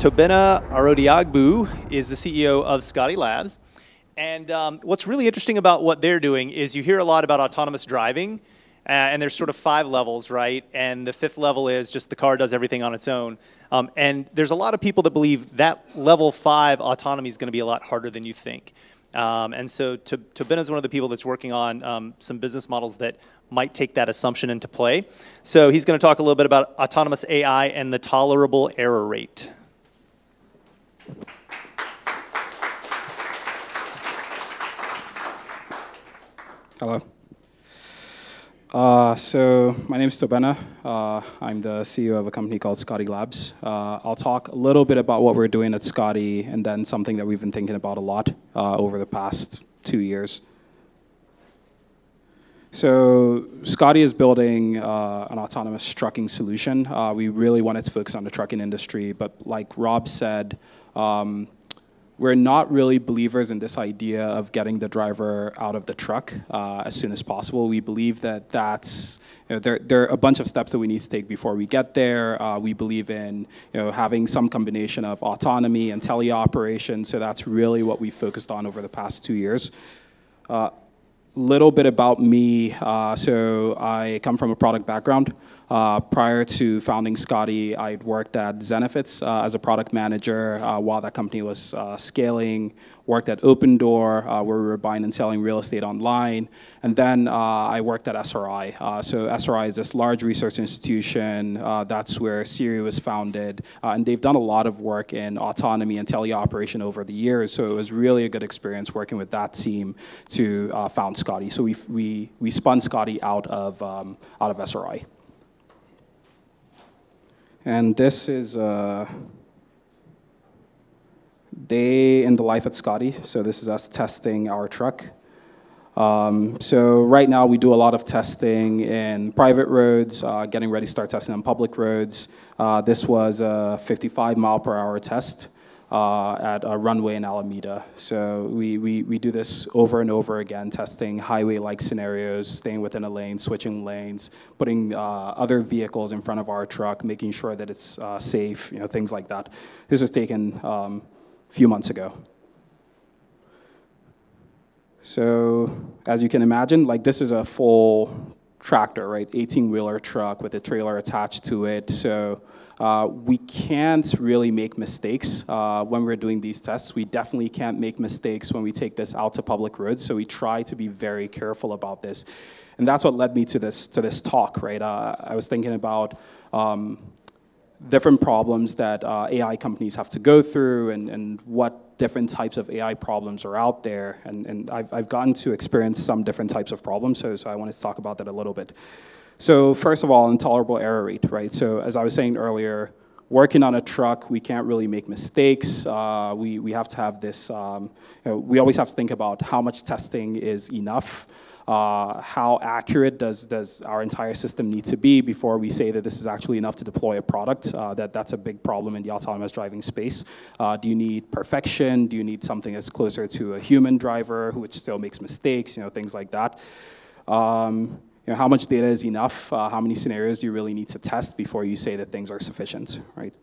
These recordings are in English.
Tobenna Arodiogbu is the CEO of Scotty Labs. And what's really interesting about what they're doing is you hear a lot about autonomous driving, and there's sort of 5 levels, right? And the 5th level is just the car does everything on its own. And there's a lot of people that believe that level 5 autonomy is going to be a lot harder than you think. And so Tobenna is one of the people that's working on some business models that might take that assumption into play. So he's going to talk a little bit about autonomous AI and the tolerable error rate. Hello. So my name is Tobenna. I'm the CEO of a company called Scotty Labs. I'll talk a little bit about what we're doing at Scotty and then something that we've been thinking about a lot over the past 2 years. So Scotty is building an autonomous trucking solution. We really wanted to focus on the trucking industry, but like Rob said, we're not really believers in this idea of getting the driver out of the truck as soon as possible. We believe that there are a bunch of steps that we need to take before we get there. We believe in having some combination of autonomy and teleoperation. So that's really what we focused on over the past 2 years. Little bit about me. So I come from a product background. Prior to founding Scotty, I'd worked at Zenefits as a product manager while that company was scaling. Worked at Open Door, where we were buying and selling real estate online. And then I worked at SRI. So SRI is this large research institution. That's where Siri was founded. And they've done a lot of work in autonomy and teleoperation over the years. So it was really a good experience working with that team to found Scotty. So we spun Scotty out of SRI. And this is a day in the life at Scotty. So this is us testing our truck. So right now we do a lot of testing in private roads, getting ready to start testing on public roads. This was a 55 mile per hour test at a runway in Alameda. So we do this over and over again, testing highway-like scenarios, staying within a lane, switching lanes, putting other vehicles in front of our truck, making sure that it's safe, things like that. This was taken a few months ago. So as you can imagine, this is a full tractor, right? 18-wheeler truck with a trailer attached to it. So we can't really make mistakes when we're doing these tests. We definitely can't make mistakes when we take this out to public roads. So we try to be very careful about this. And that's what led me to this talk, right? I was thinking about different problems that AI companies have to go through and what different types of AI problems are out there. And I've gotten to experience some different types of problems, so I wanted to talk about that a little bit. So first of all, intolerable error rate, right? So as I was saying earlier, working on a truck, we can't really make mistakes. We have to have this, we always have to think about how much testing is enough. How accurate does our entire system need to be before we say that this is actually enough to deploy a product? That's a big problem in the autonomous driving space. Do you need perfection? Do you need something that's closer to a human driver which still makes mistakes? Things like that. How much data is enough? How many scenarios do you really need to test before you say that things are sufficient, right?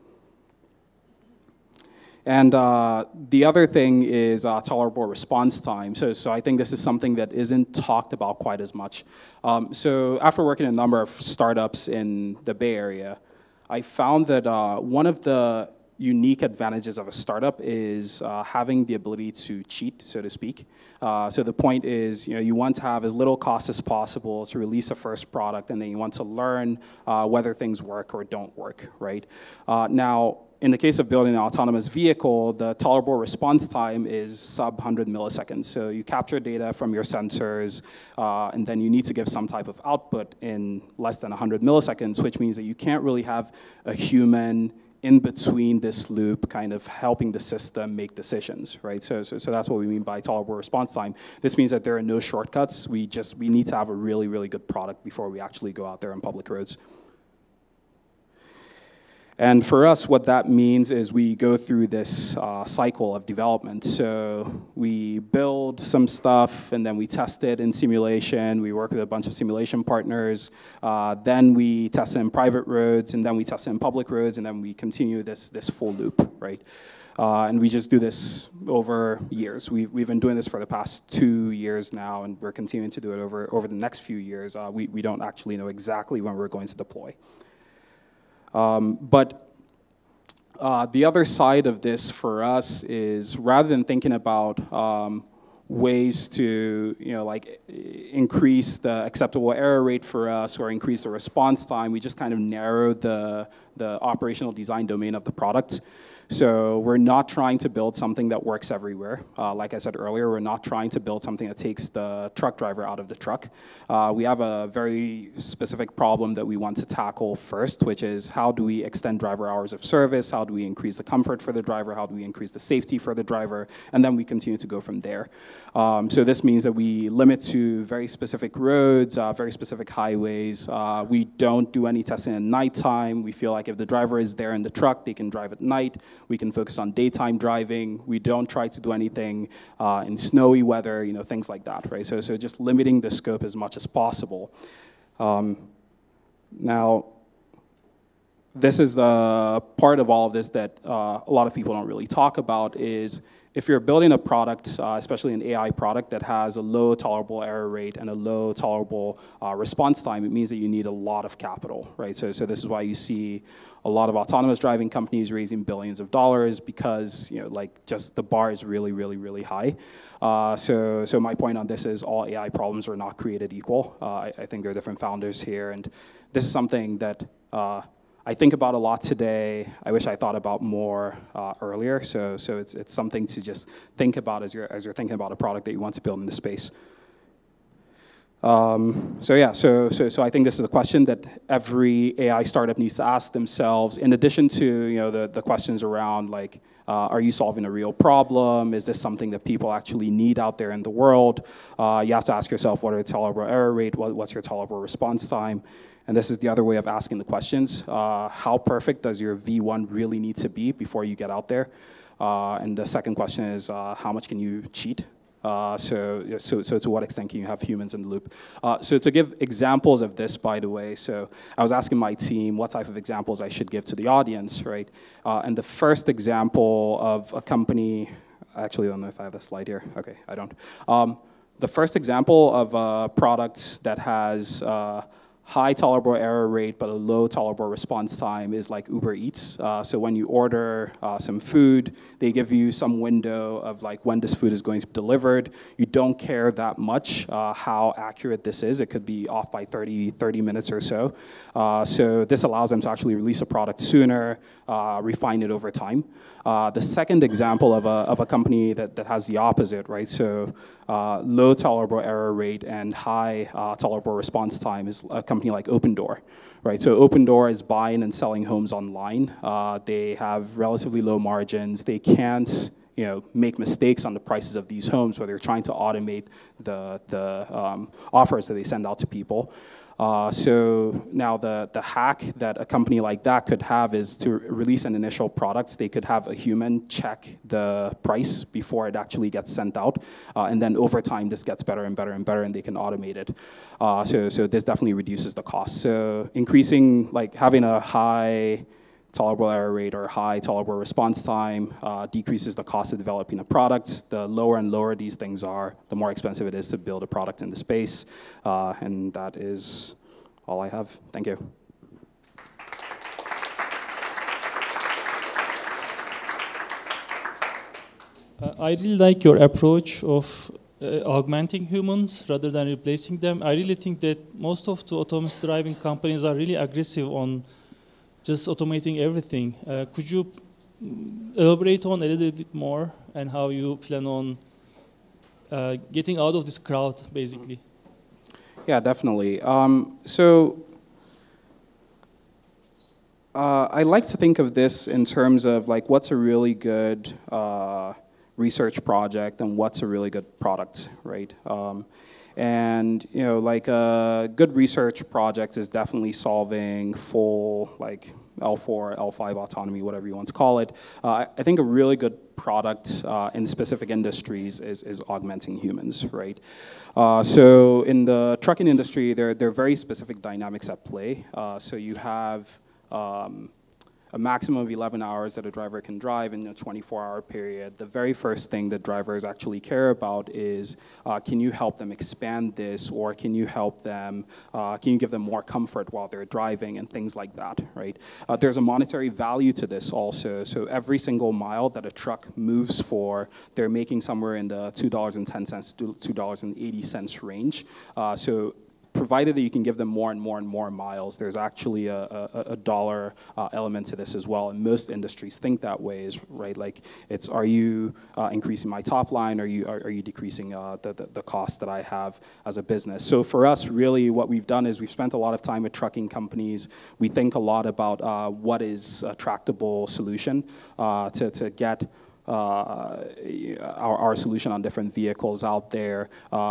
And the other thing is tolerable response time. So I think this is something that isn't talked about quite as much. So after working in a number of startups in the Bay Area, I found that one of the unique advantages of a startup is having the ability to cheat, so to speak. So the point is, you want to have as little cost as possible to release a first product, and then you want to learn whether things work or don't work, right? Now, in the case of building an autonomous vehicle, the tolerable response time is sub 100 milliseconds. So you capture data from your sensors, and then you need to give some type of output in less than 100 milliseconds, which means that you can't really have a human in between this loop kind of helping the system make decisions, right? So that's what we mean by tolerable response time. This means that there are no shortcuts. We need to have a really, really good product before we actually go out there on public roads. And for us, what that means is we go through this cycle of development. So we build some stuff, and then we test it in simulation. We work with a bunch of simulation partners. Then we test it in private roads, and then we test it in public roads, and then we continue this full loop, right? And we just do this over years. We've been doing this for the past 2 years now, and we're continuing to do it over the next few years. We don't actually know exactly when we're going to deploy. But the other side of this for us is rather than thinking about ways to, increase the acceptable error rate for us or increase the response time, we just kind of narrow the operational design domain of the product. So we're not trying to build something that works everywhere. Like I said earlier, we're not trying to build something that takes the truck driver out of the truck. We have a very specific problem that we want to tackle first, which is how do we extend driver hours of service? How do we increase the comfort for the driver? How do we increase the safety for the driver? And then we continue to go from there. So this means that we limit to very specific roads, very specific highways. We don't do any testing at nighttime. We feel like if the driver is there in the truck, they can drive at night. We can focus on daytime driving. We don't try to do anything in snowy weather, things like that, right? So just limiting the scope as much as possible. Now, this is the part of all of this that a lot of people don't really talk about is if you're building a product, especially an AI product that has a low tolerable error rate and a low tolerable response time, it means that you need a lot of capital, right? So this is why you see a lot of autonomous driving companies raising billions of dollars because, just the bar is really, really, really high. So my point on this is all AI problems are not created equal. I think there are different founders here, and this is something that I think about a lot today. I wish I thought about more earlier. So it's something to just think about as you're thinking about a product that you want to build in this space. So I think this is a question that every AI startup needs to ask themselves. In addition to the questions around are you solving a real problem? Is this something that people actually need out there in the world? You have to ask yourself, what are your tolerable error rate? What's your tolerable response time? And this is the other way of asking the questions. How perfect does your V1 really need to be before you get out there? And the second question is, how much can you cheat? So to what extent can you have humans in the loop? So to give examples of this, by the way, so I was asking my team what type of examples I should give to the audience, right? And the first example of a company, I actually don't know if I have the slide here. Okay, I don't. The first example of a product that has high tolerable error rate but a low tolerable response time is like Ubereats. So when you order some food, they give you some window of when this food is going to be delivered. You don't care that much how accurate this is. It could be off by 30 minutes or so. So this allows them to actually release a product sooner, refine it over time. The second example of a company that has the opposite, right? So low tolerable error rate and high tolerable response time is a company like Opendoor, right? So Opendoor is buying and selling homes online. They have relatively low margins. They can't make mistakes on the prices of these homes where they're trying to automate the offers that they send out to people. So now the hack that a company like that could have is to release an initial product. They could have a human check the price before it actually gets sent out. And then over time, this gets better and better and better, and they can automate it. So this definitely reduces the cost. So increasing, having a high tolerable error rate or high tolerable response time decreases the cost of developing a product. The lower and lower these things are, the more expensive it is to build a product in the space. And that is all I have. Thank you. I really like your approach of augmenting humans rather than replacing them. I really think that most of the autonomous driving companies are really aggressive on just automating everything. Could you elaborate on a little bit more and how you plan on getting out of this crowd, basically? Yeah, definitely. I like to think of this in terms of what's a really good research project and what's a really good product, right? And like a good research project is definitely solving full like L4, L5 autonomy, whatever you want to call it. I think a really good product in specific industries is augmenting humans, right? So in the trucking industry, there are very specific dynamics at play. So you have a maximum of 11 hours that a driver can drive in a 24-hour period. The very first thing that drivers actually care about is, can you help them expand this, or can you help them, can you give them more comfort while they're driving, and things like that, right? There's a monetary value to this also. So every single mile that a truck moves for, they're making somewhere in the $2.10 to $2.80 range. So provided that you can give them more and more and more miles, there's actually a dollar element to this as well. And most industries think that way, is right. Like, it's, are you increasing my top line? Are you decreasing the cost that I have as a business? So for us, really, what we've done is we've spent a lot of time with trucking companies. We think a lot about what is a tractable solution to get our solution on different vehicles out there.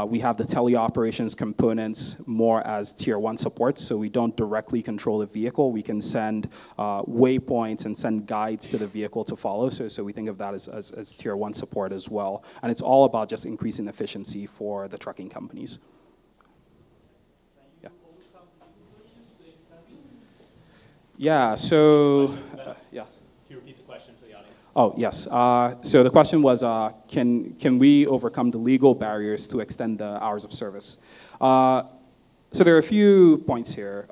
We have the teleoperations components more as tier 1 support, so we don't directly control the vehicle. We can send waypoints and send guides to the vehicle to follow, so we think of that as tier 1 support as well. And it's all about just increasing efficiency for the trucking companies. Yeah. Yeah, so, yeah. Oh, yes. So the question was, can we overcome the legal barriers to extend the hours of service? So there are a few points here.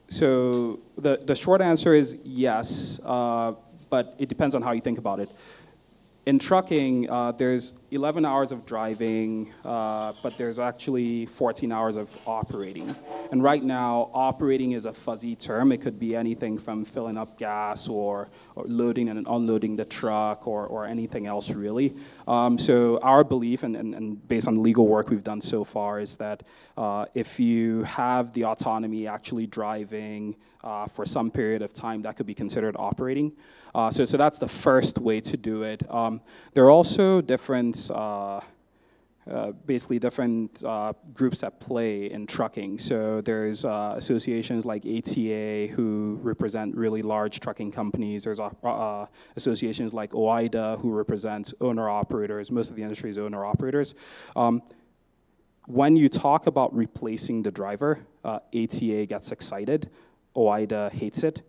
So the short answer is yes, but it depends on how you think about it. In trucking, there's 11 hours of driving, but there's actually 14 hours of operating. And right now, operating is a fuzzy term. It could be anything from filling up gas or loading and unloading the truck or anything else, really. So our belief, and based on the legal work we've done so far, is that if you have the autonomy actually driving for some period of time, that could be considered operating. So that's the first way to do it. There are also different, basically different groups at play in trucking. So there's associations like ATA who represent really large trucking companies. There's associations like OIDA who represents owner-operators. Most of the industry is owner-operators. When you talk about replacing the driver, ATA gets excited. OIDA hates it.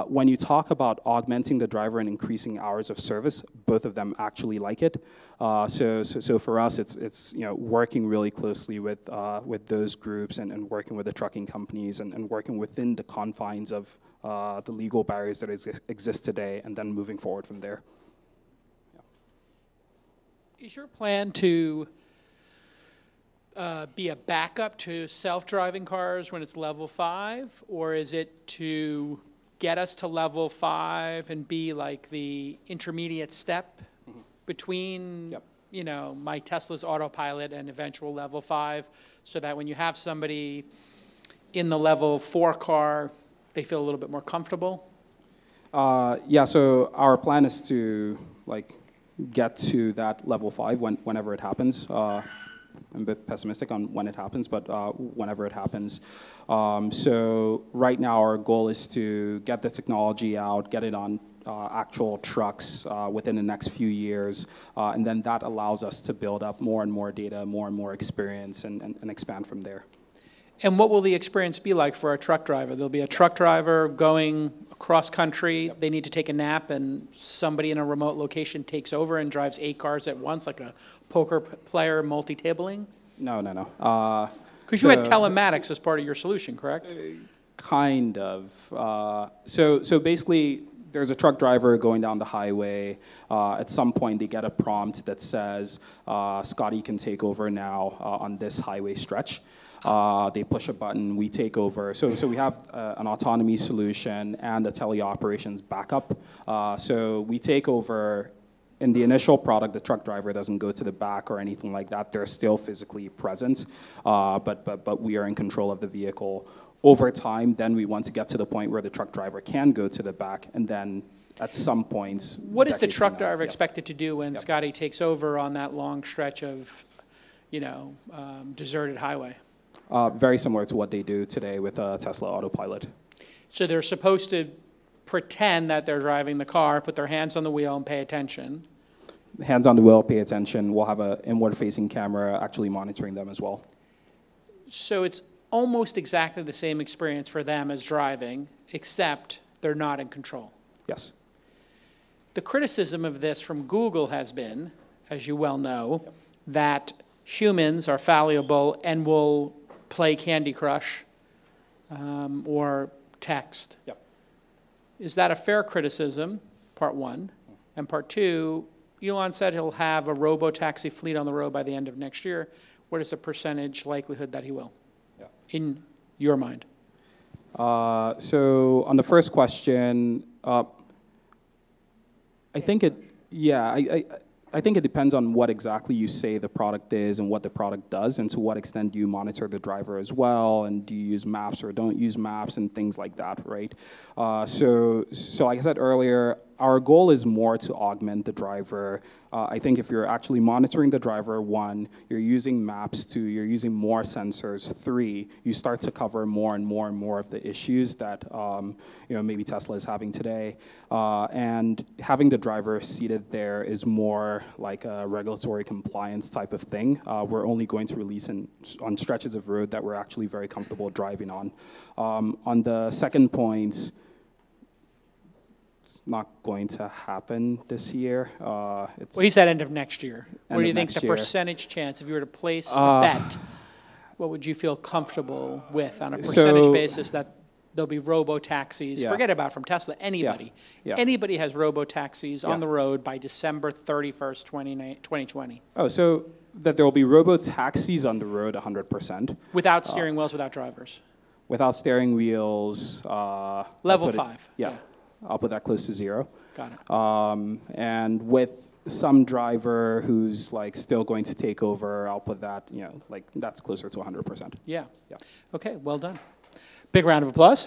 When you talk about augmenting the driver and increasing hours of service, both of them actually like it. So for us, it's working really closely with those groups and working with the trucking companies and working within the confines of the legal barriers that exist today, and then moving forward from there. Yeah. Is your plan to be a backup to self-driving cars when it's level 5, or is it to get us to level 5 and be like the intermediate step between, my Tesla's autopilot and eventual level 5, so that when you have somebody in the level 4 car, they feel a little bit more comfortable? Yeah, so our plan is to get to that level 5 whenever it happens. I'm a bit pessimistic on when it happens, but whenever it happens. So right now our goal is to get the technology out, get it on actual trucks within the next few years, and then that allows us to build up more and more data, more and more experience, and expand from there. And what will the experience be like for a truck driver? There'll be a truck driver going across country. Yep. They need to take a nap, and somebody in a remote location takes over and drives 8 cars at once, like a poker player multi-tabling? No. Because you had telematics as part of your solution, correct? Kind of. So basically, there's a truck driver going down the highway. At some point, they get a prompt that says, Scotty can take over now on this highway stretch. They push a button, we take over. So we have an autonomy solution and a teleoperations backup. So we take over. In the initial product, the truck driver doesn't go to the back or anything like that. They're still physically present, but we are in control of the vehicle. Over time, then we want to get to the point where the truck driver can go to the back, and then at some points... What is the truck driver expected to do when Scotty takes over on that long stretch of deserted highway. Very similar to what they do today with Tesla Autopilot. So they're supposed to pretend that they're driving the car, put their hands on the wheel and pay attention. Hands on the wheel, pay attention. We'll have an inward-facing camera actually monitoring them as well. So it's almost exactly the same experience for them as driving, except they're not in control. Yes. The criticism of this from Google has been, as you well know, that humans are fallible and will play Candy Crush or text. Yep. Is that a fair criticism, part one? And part two, Elon said he'll have a robo-taxi fleet on the road by the end of next year. What is the percentage likelihood that he will, in your mind? So on the first question, I think it depends on what exactly you say the product is and what the product does, and to what extent do you monitor the driver as well, and do you use maps or don't use maps and things like that, right? So like I said earlier, our goal is more to augment the driver. I think if you're actually monitoring the driver, one, you're using maps, two, you're using more sensors, three, you start to cover more and more and more of the issues that maybe Tesla is having today. And having the driver seated there is more like a regulatory compliance type of thing. We're only going to release on stretches of road that we're actually very comfortable driving on. On the second point, it's not going to happen this year. Well, he said end of next year. What do you think the percentage chance, if you were to place a bet, what would you feel comfortable with on a percentage basis that there'll be robo-taxis? Yeah. Forget about from Tesla, anybody. Yeah. Anybody has robo-taxis on the road by December 31st, 2020. Oh, so that there will be robo-taxis on the road 100%. Without steering wheels, without drivers. Without steering wheels. Level 5. Yeah. I'll put that close to 0. Got it. And with some driver who's like still going to take over, I'll put that, like that's closer to 100%. Yeah. Yeah. Okay, well done. Big round of applause.